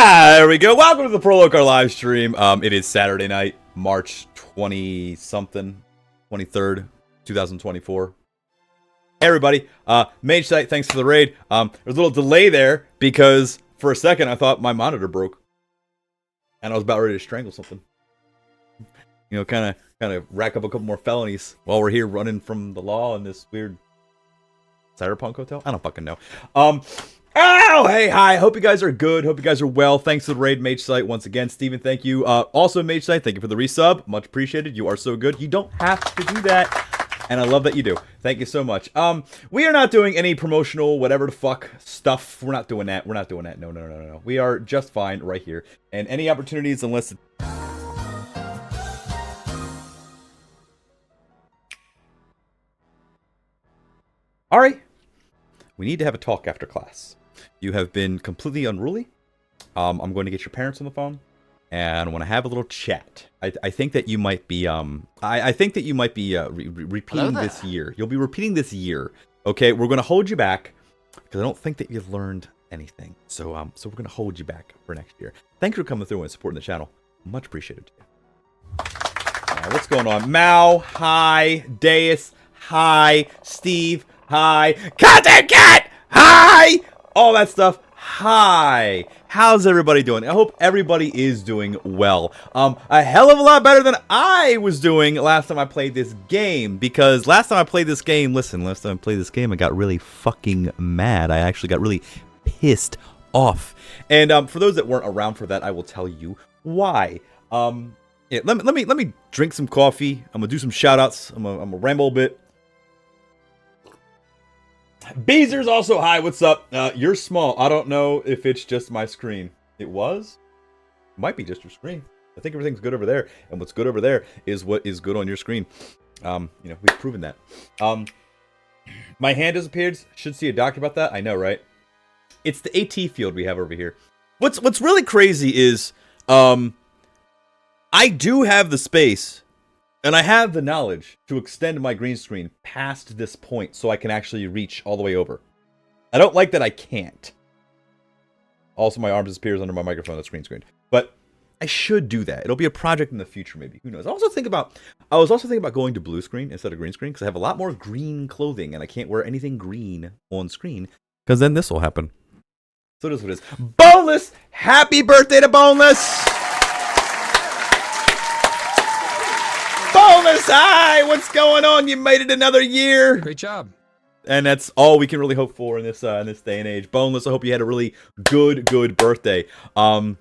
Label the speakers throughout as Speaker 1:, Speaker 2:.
Speaker 1: There we go. Welcome to the PROLOKAR live stream. It is Saturday night, March 20-something, 23rd, 2024. Hey, everybody. Mage Sight, thanks for the raid. There's a little delay there because for a second I thought my monitor broke. And I was about ready to strangle something. You know, kind of rack up a couple more felonies while we're here running from the law in this weird cyberpunk hotel. I don't fucking know. Oh, hey, hi. Hope you guys are good. Hope you guys are well. Thanks for the raid, Mage Sight, once again. Steven, thank you. Also, Mage Sight, thank you for the resub. Much appreciated. You are so good. You don't have to do that. And I love that you do. Thank you so much. We are not doing any promotional whatever the fuck stuff. We're not doing that. We're not doing that. No. We are just fine right here. And any opportunities, unless... Alright. We need to have a talk after class. You have been completely unruly. I'm going to get your parents on the phone, and I want to have a little chat. I think that you might be I think that you might be repeating this year. You'll be repeating this year. Okay, we're going to hold you back because I don't think that you've learned anything. So we're going to hold you back for next year. Thanks for coming through and supporting the channel. Much appreciated. What's going on? Mao, hi. Deus, hi. Steve, hi. Content Cat, hi. All that stuff. Hi. How's everybody doing? I hope everybody is doing well. A hell of a lot better than I was doing last time I played this game. Because last time I played this game, last time I played this game, I got really fucking mad. I actually got really pissed off. And for those that weren't around for that, I will tell you why. Yeah, let me drink some coffee. I'm gonna do some shout outs. I'm gonna ramble a bit. Beezer's also hi, what's up? You're small. I don't know if it's just my screen. It was? Might be just your screen. I think everything's good over there. And what's good over there is what is good on your screen. You know, we've proven that. My hand disappeared. Should see a doctor about that. I know, right? It's the AT field we have over here. What's really crazy is I do have the space and I have the knowledge to extend my green screen past this point so I can actually reach all the way over. I don't like that I can't. Also, my arm disappears under my microphone that's green screened. But I should do that. It'll be a project in the future, maybe. Who knows? I was also thinking about going to blue screen instead of green screen because I have a lot more green clothing and I can't wear anything green on screen because then this will happen. So it is what it is. Boneless! Happy birthday to Boneless! Boneless, hi! What's going on? You made it another year.
Speaker 2: Great job.
Speaker 1: And that's all we can really hope for in this day and age. Boneless, I hope you had a really good birthday. What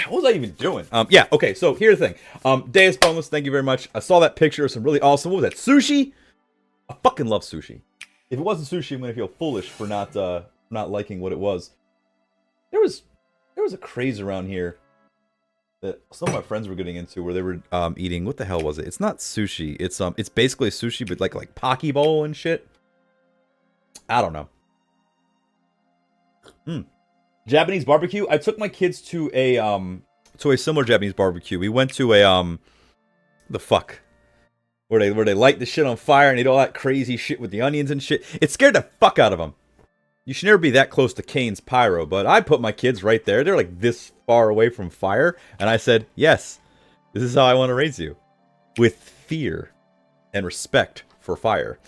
Speaker 1: was I even doing? Yeah, okay, so here's the thing. Deus Boneless, thank you very much. I saw that picture of some really awesome, what was that, sushi? I fucking love sushi. If it wasn't sushi, I'm gonna feel foolish for not liking what it was. There was a craze around here that some of my friends were getting into where they were eating, what the hell was it? It's not sushi. It's basically sushi but like poke bowl and shit. I don't know. Japanese barbecue. I took my kids to a similar Japanese barbecue. We went to a the fuck where they light the shit on fire and eat all that crazy shit with the onions and shit. It scared the fuck out of them. You should never be that close to Kane's pyro, but I put my kids right there. They're like this far away from fire. And I said, yes, this is how I want to raise you. With fear and respect for fire.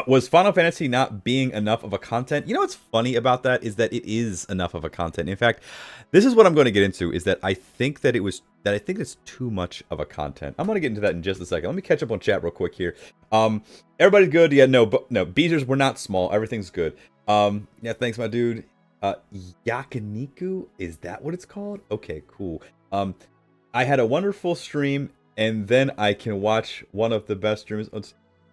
Speaker 1: Was Final Fantasy not being enough of a content? You know what's funny about that is that it is enough of a content. In fact, this is what I'm going to get into is that I think that it's too much of a content. I'm going to get into that in just a second. Let me catch up on chat real quick here. Everybody's good. Yeah, no, Beezers, we're not small. Everything's good. Yeah, thanks, my dude. Yakiniku, is that what it's called? Okay, cool. I had a wonderful stream, and then I can watch one of the best streams.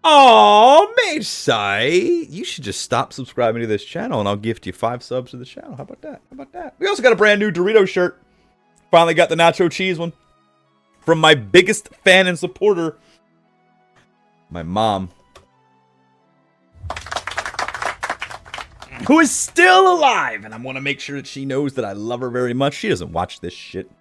Speaker 1: Oh, Mage Sight, you should just stop subscribing to this channel, and I'll gift you 5 subs to the channel. How about that? How about that? We also got a brand new Dorito shirt. Finally got the nacho cheese one from my biggest fan and supporter, my mom, who is still alive, and I want to make sure that she knows that I love her very much. She doesn't watch this shit.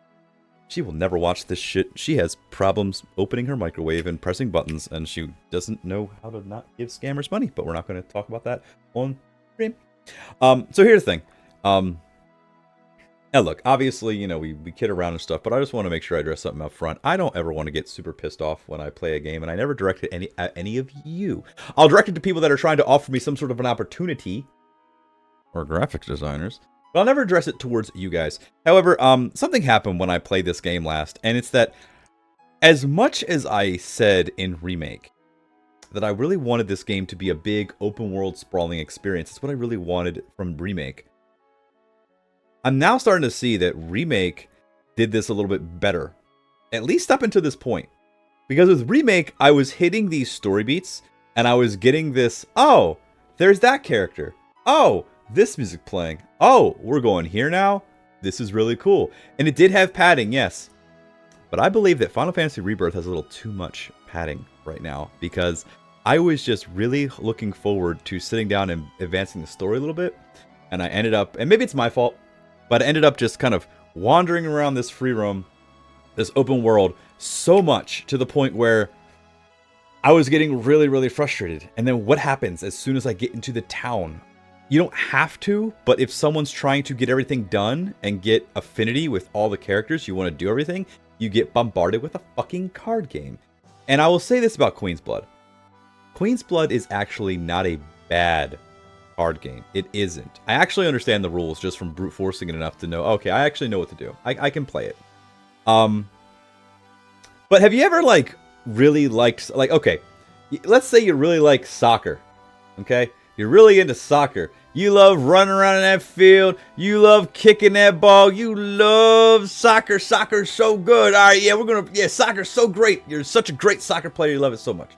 Speaker 1: She will never watch this shit. She has problems opening her microwave and pressing buttons, and she doesn't know how to not give scammers money, but we're not going to talk about that on stream. So here's the thing. Now, look, obviously, you know, we kid around and stuff, but I just want to make sure I address something up front. I don't ever want to get super pissed off when I play a game, and I never direct it at any of you. I'll direct it to people that are trying to offer me some sort of an opportunity, or graphics designers, but I'll never address it towards you guys. However, something happened when I played this game last, and it's that as much as I said in Remake that I really wanted this game to be a big open-world sprawling experience, it's what I really wanted from Remake. I'm now starting to see that Remake did this a little bit better, at least up until this point. Because with Remake, I was hitting these story beats, and I was getting this, oh, there's that character. Oh, this music playing. Oh, we're going here now? This is really cool. And it did have padding, yes. But I believe that Final Fantasy Rebirth has a little too much padding right now, because I was just really looking forward to sitting down and advancing the story a little bit, and I ended up, and maybe it's my fault, but I ended up just kind of wandering around this free roam, this open world, so much to the point where I was getting really, really frustrated. And then what happens as soon as I get into the town? You don't have to, but if someone's trying to get everything done and get affinity with all the characters, you want to do everything, you get bombarded with a fucking card game. And I will say this about Queen's Blood. Queen's Blood is actually not a bad card game. It isn't. I actually understand the rules just from brute forcing it enough to know, okay, I actually know what to do. I can play it. But have you ever, like, really liked, like, okay, let's say you really like soccer, okay? You're really into soccer. You love running around in that field. You love kicking that ball. You love soccer. Soccer's so good. All right, yeah, soccer's so great. You're such a great soccer player. You love it so much.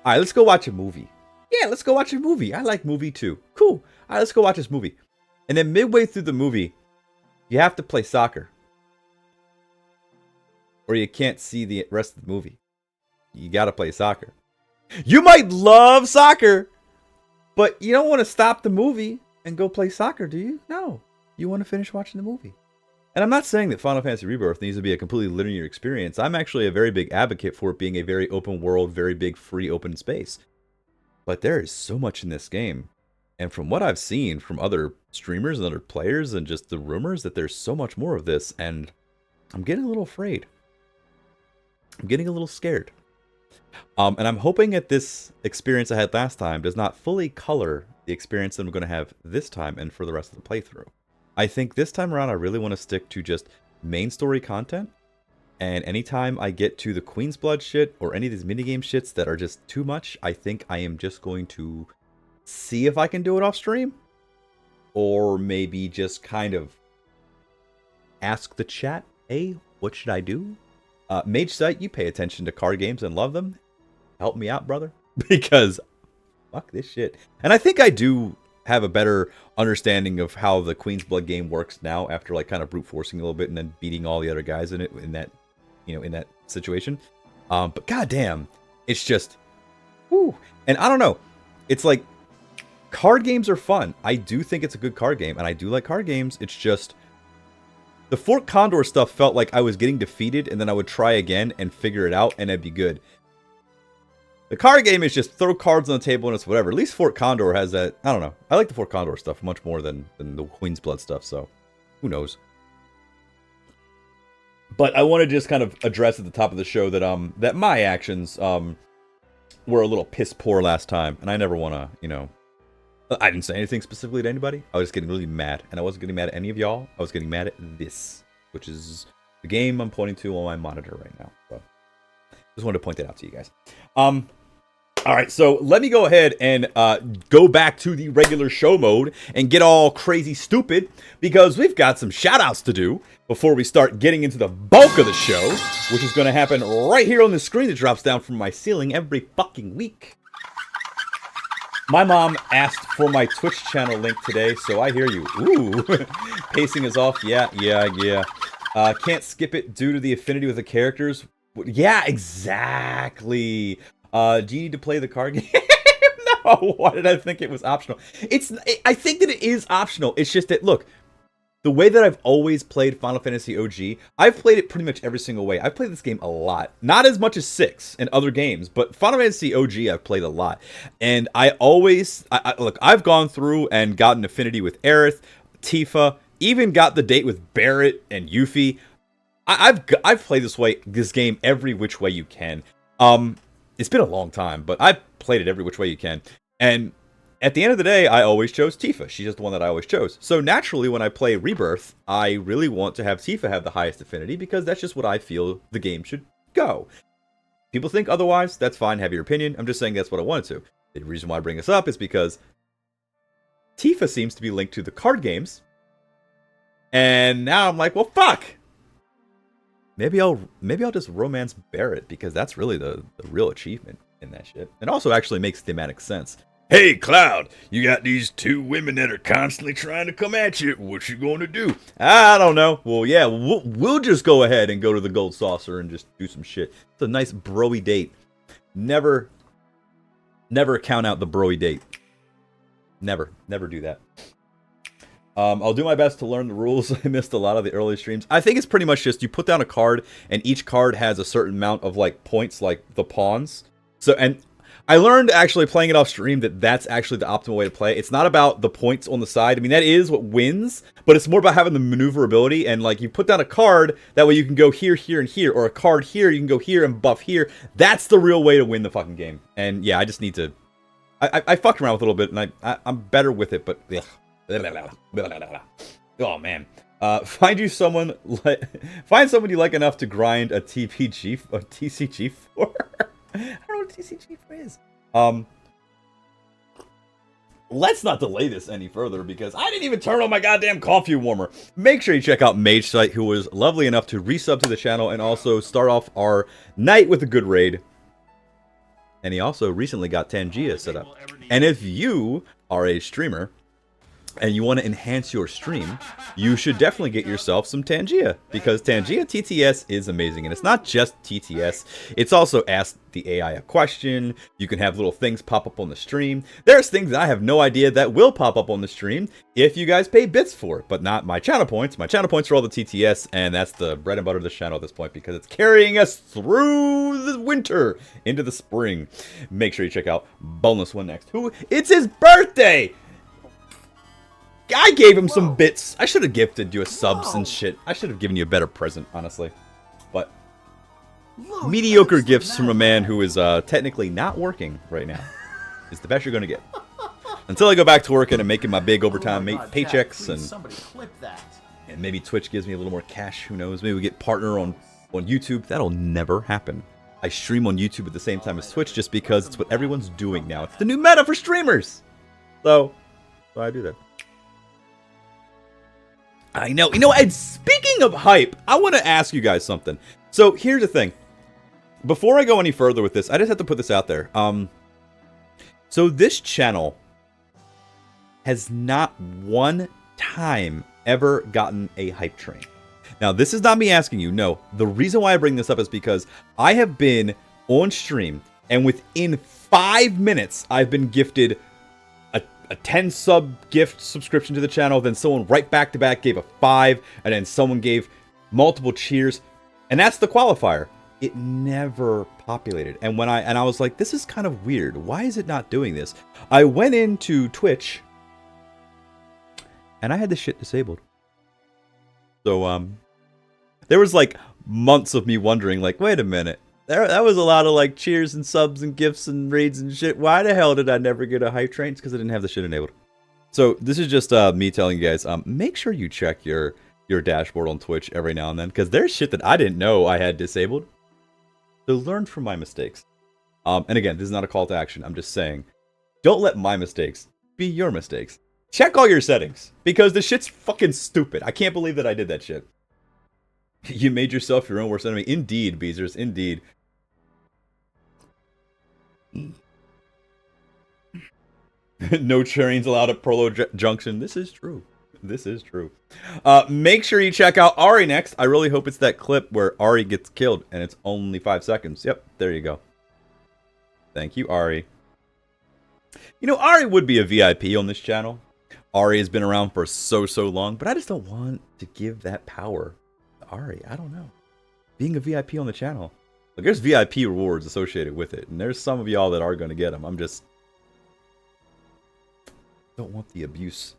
Speaker 1: All right, let's go watch a movie. Yeah, let's go watch a movie. I like movie too. Cool. All right, let's go watch this movie. And then midway through the movie, you have to play soccer. Or you can't see the rest of the movie. You got to play soccer. You might love soccer, but you don't want to stop the movie and go play soccer, do you? No. You want to finish watching the movie. And I'm not saying that Final Fantasy Rebirth needs to be a completely linear experience. I'm actually a very big advocate for it being a very open world, very big free open space. But there is so much in this game. And from what I've seen from other streamers and other players and just the rumors that there's so much more of this, and I'm getting a little afraid. I'm getting a little scared. And I'm hoping that this experience I had last time does not fully color the experience that I'm going to have this time and for the rest of the playthrough. I think this time around I really want to stick to just main story content. And anytime I get to the Queen's Blood shit or any of these minigame shits that are just too much, I think I am just going to see if I can do it off stream. Or maybe just kind of ask the chat, hey, what should I do? Mage Sight, you pay attention to card games and love them. Help me out, brother. Because fuck this shit. And I think I do have a better understanding of how the Queen's Blood game works now after like kind of brute forcing a little bit and then beating all the other guys in it in that, you know, in that situation. But goddamn, it's just, whew. And I don't know. It's like card games are fun. I do think it's a good card game, and I do like card games. It's just the Fort Condor stuff felt like I was getting defeated, and then I would try again and figure it out, and it'd be good. The card game is just throw cards on the table and it's whatever. At least Fort Condor has that. I don't know. I like the Fort Condor stuff much more than the Queen's Blood stuff, so who knows. But I want to just kind of address at the top of the show that that my actions were a little piss poor last time, and I never want to, you know, I didn't say anything specifically to anybody. I was just getting really mad, and I wasn't getting mad at any of y'all. I was getting mad at this, which is the game I'm pointing to on my monitor right now. So just wanted to point that out to you guys. All right, so let me go ahead and go back to the regular show mode and get all crazy stupid, because we've got some shout-outs to do before we start getting into the bulk of the show, which is going to happen right here on the screen that drops down from my ceiling every fucking week. My mom asked for my Twitch channel link today, so I hear you. Ooh, pacing is off. Yeah. Can't skip it due to the affinity with the characters. Yeah, exactly. Do you need to play the card game? No, why did I think it was optional? I think that it is optional. It's just that, look, the way that I've always played Final Fantasy OG, I've played it pretty much every single way. I've played this game a lot. Not as much as 6 and other games, but Final Fantasy OG I've played a lot. And I always, look, I've gone through and gotten affinity with Aerith, Tifa, even got the date with Barrett and Yuffie. I've played this game every which way you can. It's been a long time, but I've played it every which way you can. And at the end of the day, I always chose Tifa. She's just the one that I always chose. So naturally, when I play Rebirth, I really want to have Tifa have the highest affinity because that's just what I feel the game should go. People think otherwise, that's fine, have your opinion. I'm just saying that's what I wanted to. The reason why I bring this up is because Tifa seems to be linked to the card games. And now I'm like, well, fuck! Maybe I'll just romance Barrett because that's really the real achievement in that shit. It also actually makes thematic sense. Hey, Cloud, you got these two women that are constantly trying to come at you. What you going to do? I don't know. Well, yeah, we'll just go ahead and go to the Gold Saucer and just do some shit. It's a nice bro-y date. Never count out the bro-y date. Never do that. I'll do my best to learn the rules. I missed a lot of the early streams. I think it's pretty much just you put down a card, and each card has a certain amount of like points, like the pawns. So, and I learned actually playing it off stream that that's actually the optimal way to play. It's not about the points on the side. I mean, that is what wins, but it's more about having the maneuverability. And like you put down a card, that way you can go here, here, and here, or a card here, you can go here and buff here. That's the real way to win the fucking game. And yeah, I just need to. I fucked around with it a little bit, and I'm better with it, but ugh. Oh man. Find someone you like enough to grind a TPG or TCG for. I don't know what TCG for is. Let's not delay this any further because I didn't even turn on my goddamn coffee warmer. Make sure you check out Mage Sight, who was lovely enough to resub to the channel and also start off our night with a good raid. And he also recently got Tangia set up. And if you are a streamer and you want to enhance your stream, you should definitely get yourself some Tangia, because Tangia TTS is amazing. And it's not just TTS, it's also Ask the AI a question. You can have little things pop up on the stream. There's things that I have no idea that will pop up on the stream if you guys pay bits for it, but not my channel points. My channel points are all the TTS, and that's the bread and butter of this channel at this point, because it's carrying us through the winter into the spring. Make sure you check out Boneless One next. It's his birthday! I gave him some bits. I should have gifted you a subs and shit. I should have given you a better present, honestly. But mediocre gifts from a man who is technically not working right now is the best you're going to get. Until I go back to working and making my big overtime paychecks, and maybe Twitch gives me a little more cash. Who knows? Maybe we get partner on YouTube. That'll never happen. I stream on YouTube at the same time as Twitch just because it's what everyone's doing now. It's the new meta for streamers. So I do that. I know. You know, and speaking of hype, I want to ask you guys something. So here's the thing. Before I go any further with this, I just have to put this out there. So this channel has not one time ever gotten a hype train. Now, this is not me asking you. No, the reason why I bring this up is because I have been on stream, and within 5 minutes, I've been gifted a 10 sub gift subscription to the channel, then someone right back to back gave a 5, and then someone gave multiple cheers, and that's the qualifier. It never populated. And when I was like, this is kind of weird. Why is it not doing this? I went into Twitch and I had this shit disabled. So there was like months of me wondering, like, wait a minute. That was a lot of like cheers and subs and gifts and raids and shit. Why the hell did I never get a hype train? It's because I didn't have the shit enabled. So this is just me telling you guys, make sure you check your dashboard on Twitch every now and then, because there's shit that I didn't know I had disabled. So learn from my mistakes. And again, this is not a call to action. I'm just saying, don't let my mistakes be your mistakes. Check all your settings, because the shit's fucking stupid. I can't believe that I did that shit. You made yourself your own worst enemy. Indeed, Beezers, indeed. No trains allowed at Prolo Junction. This is true. This is true. Make sure you check out Ari next. I really hope it's that clip where Ari gets killed and it's only 5 seconds. Yep, there you go. Thank you, Ari. You know, Ari would be a VIP on this channel. Ari has been around for so long, but I just don't want to give that power to Ari. I don't know. Being a VIP on the channel. Like, there's VIP rewards associated with it, and there's some of y'all that are going to get them. I'm just don't want the abuse.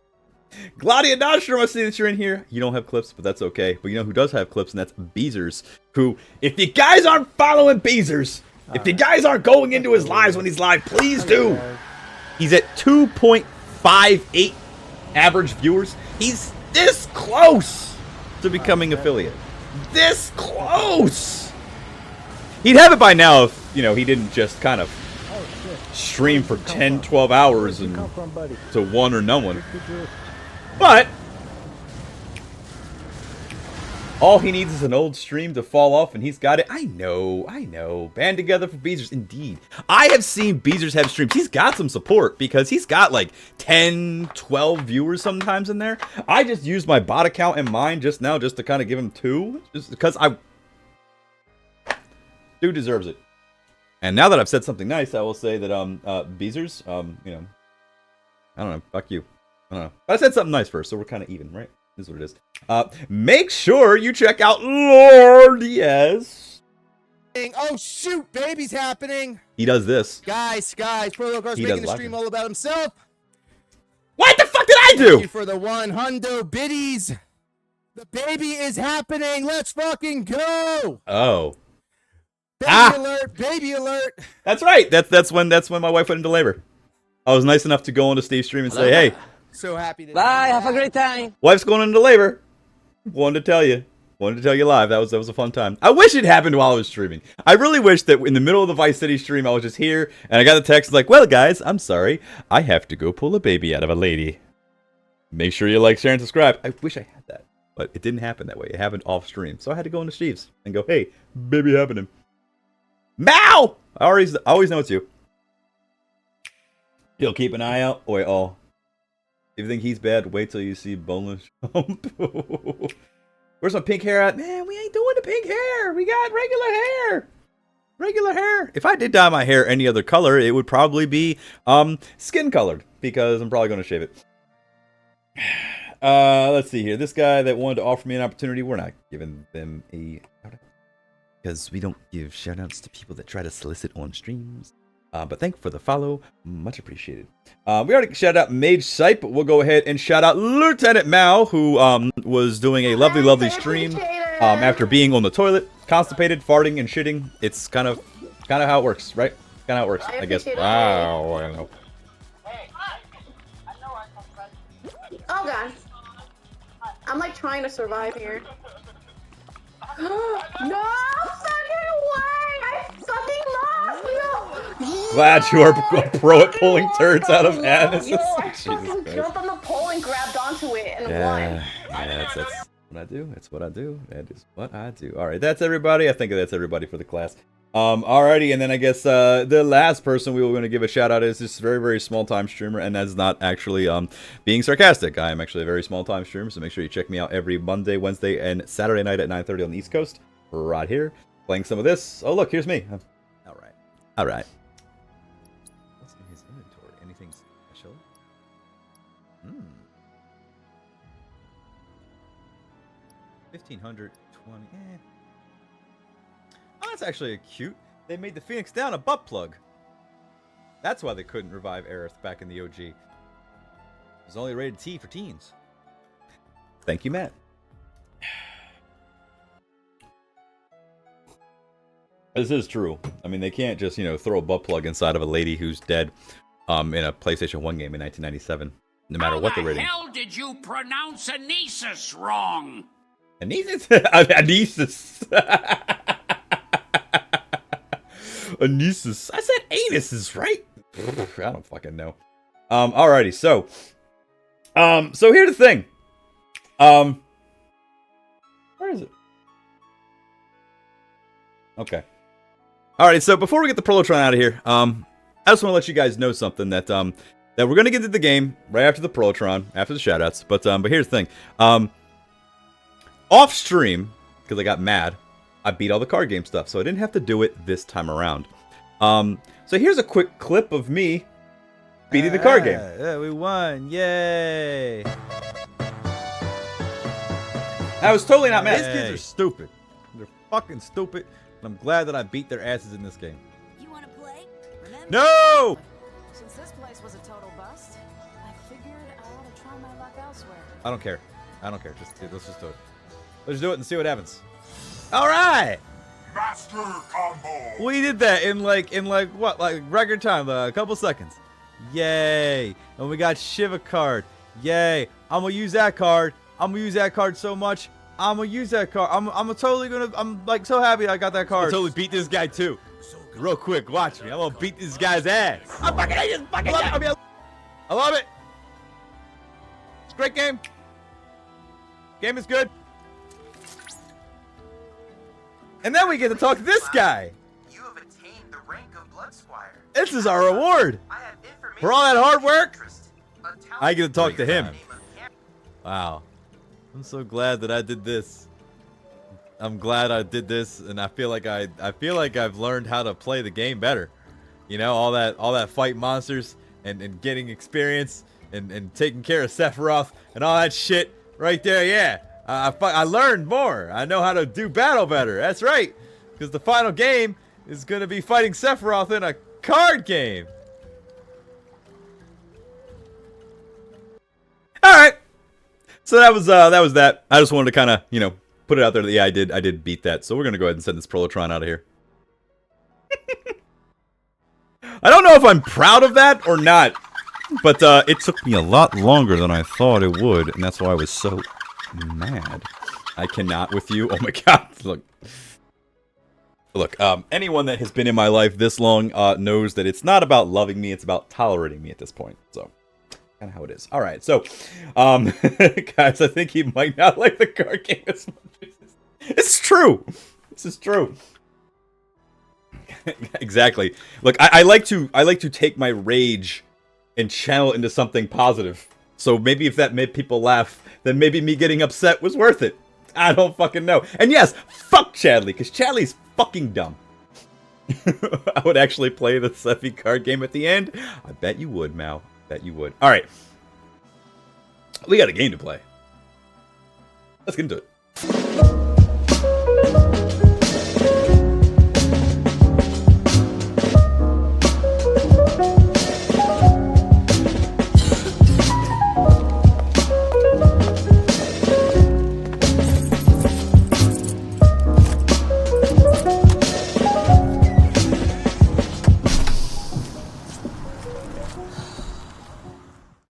Speaker 1: Gladia Nostrum, I see that you're in here. You don't have clips, but that's okay. But you know who does have clips, and that's Beezers. Who, if you guys aren't following Beezers, if you guys aren't going into his lives when he's live, please do. He's at 2.58 average viewers. He's this close to becoming affiliate. This close. He'd have it by now if, you know, he didn't just kind of stream for 10, 12 hours and to one or no one. But all he needs is an old stream to fall off, and he's got it. I know. Band together for Beezers, indeed. I have seen Beezers have streams. He's got some support because he's got like 10, 12 viewers sometimes in there. I just used my bot account and mine just now just to kind of give him 2, just because dude deserves it. And now that I've said something nice, I will say that Beezers, you know, I don't know, fuck you. I don't know. But I said something nice first, so we're kind of even, right? This is what it is. Make sure you check out Lord Yes.
Speaker 2: Oh shoot, baby's happening.
Speaker 1: He does this.
Speaker 2: Guys, Prolokar's making a stream all about himself.
Speaker 1: What the fuck did I do?
Speaker 2: Thank you for the 100 biddies. The baby is happening. Let's fucking go.
Speaker 1: Oh.
Speaker 2: Baby alert, baby alert.
Speaker 1: That's right. That's when my wife went into labor. I was nice enough to go onto Steve's stream and say, hey.
Speaker 2: So happy to
Speaker 3: bye, have a great time.
Speaker 1: Wife's going into labor. Wanted to tell you live. That was a fun time. I wish it happened while I was streaming. I really wish that in the middle of the Vice City stream, I was just here and I got the text like, well, guys, I'm sorry. I have to go pull a baby out of a lady. Make sure you like, share, and subscribe. I wish I had that, but it didn't happen that way. It happened off stream. So I had to go into Steve's and go, hey, baby happening. Mao! I always know it's you. You'll keep an eye out. Wait, if you think he's bad, wait till you see boneless hump. Where's my pink hair at? Man, we ain't doing the pink hair. We got regular hair. Regular hair. If I did dye my hair any other color, it would probably be skin colored, because I'm probably going to shave it. Let's see here. This guy that wanted to offer me an opportunity, we're not giving them a shout-out, because we don't give shout-outs to people that try to solicit on streams. But thank you for the follow. Much appreciated. We already shout out Mage Sipe, but we'll go ahead and shout out Lieutenant Mao, who was doing a lovely stream after being on the toilet, constipated, farting, and shitting. It's kind of how it works, right? Kind of how it works, I guess. Wow, I don't know.
Speaker 4: Oh god. I'm like trying to survive here. No fucking way! I fucking lost! No!
Speaker 1: Glad you are a pro at pulling turds out of anuses.
Speaker 4: I fucking jumped on the pole and grabbed onto it and won.
Speaker 1: Yeah, that's what I do. That's what I do. That is what I do. Alright, that's everybody. I think that's everybody for the class. Alrighty, and then I guess the last person we were going to give a shout out is this very small time streamer, and that's not actually being sarcastic. I am actually a very small time streamer, so make sure you check me out every Monday, Wednesday, and Saturday night at 9:30 on the East Coast, right here, playing some of this. Oh look, here's me. Alright. What's in his inventory? Anything special? 1520. Oh, that's actually cute. They made the Phoenix Down a butt plug. That's why they couldn't revive Aerith back in the OG. It was only rated T for teens. Thank you, Matt. This is true. I mean, they can't just, throw a butt plug inside of a lady who's dead in a PlayStation 1 game in 1997, no matter what the rating.
Speaker 5: How the hell did you pronounce Anesis wrong?
Speaker 1: Anesis? Anesis. Anesis. I said anuses, right? I don't fucking know. Alrighty, so here's the thing. Where is it? Okay. Alright, so before we get the Prolotron out of here, I just want to let you guys know something that we're gonna get into the game right after the Prolotron, after the shoutouts. But here's the thing. Off stream, because I got mad, I beat all the card game stuff, so I didn't have to do it this time around. So here's a quick clip of me beating the card game. Yeah, we won. Yay. I was totally not mad. These kids are stupid. They're fucking stupid. And I'm glad that I beat their asses in this game.
Speaker 6: You want to play? Remember?
Speaker 1: No!
Speaker 6: Since this place was a total
Speaker 3: bust, I figured I ought to try my luck elsewhere.
Speaker 1: I don't care. I don't care. Dude, let's just do it. Let's do it and see what happens. All right.
Speaker 6: Master combo.
Speaker 1: We did that in like what, like record time, a couple seconds. Yay! And we got Shiva card. Yay! I'm gonna use that card. I'm gonna use that card so much. I'm gonna use that card. I'm like so happy I got that card. I'll totally beat this guy too. Real quick, watch me. I'm gonna beat this guy's ass. I love it. It's a great game. Game is good. And then we get to talk to this guy.
Speaker 7: You have attained the rank of Blood Squire.
Speaker 1: This is our reward.
Speaker 7: I have information
Speaker 1: For all that hard work, I get to talk to him.
Speaker 7: Name of Cam-
Speaker 1: Wow. I'm so glad that I did this. I'm glad I did this, and I feel like I've learned how to play the game better. You know, all that fight monsters and getting experience and taking care of Sephiroth and all that shit right there. Yeah. I learned more. I know how to do battle better. That's right. Because the final game is going to be fighting Sephiroth in a card game. All right. So that was that. I just wanted to kind of, you know, put it out there that, yeah, I did beat that. So we're going to go ahead and send this Prolotron out of here. I don't know if I'm proud of that or not. But it took me a lot longer than I thought it would. And that's why I was so mad. I cannot with you. Oh my god. Look, anyone that has been in my life this long knows that it's not about loving me, it's about tolerating me at this point. So, kind of how it is. All right, so, guys, I think he might not like the card game as much. It's true. This is true. Exactly. Look, I like to take my rage and channel it into something positive. So maybe if that made people laugh, then maybe me getting upset was worth it. I don't fucking know. And yes, fuck Chadley, because Chadley's fucking dumb. I would actually play the Sephi card game at the end. I bet you would, Mao. Bet you would. Alright. We got a game to play. Let's get into it.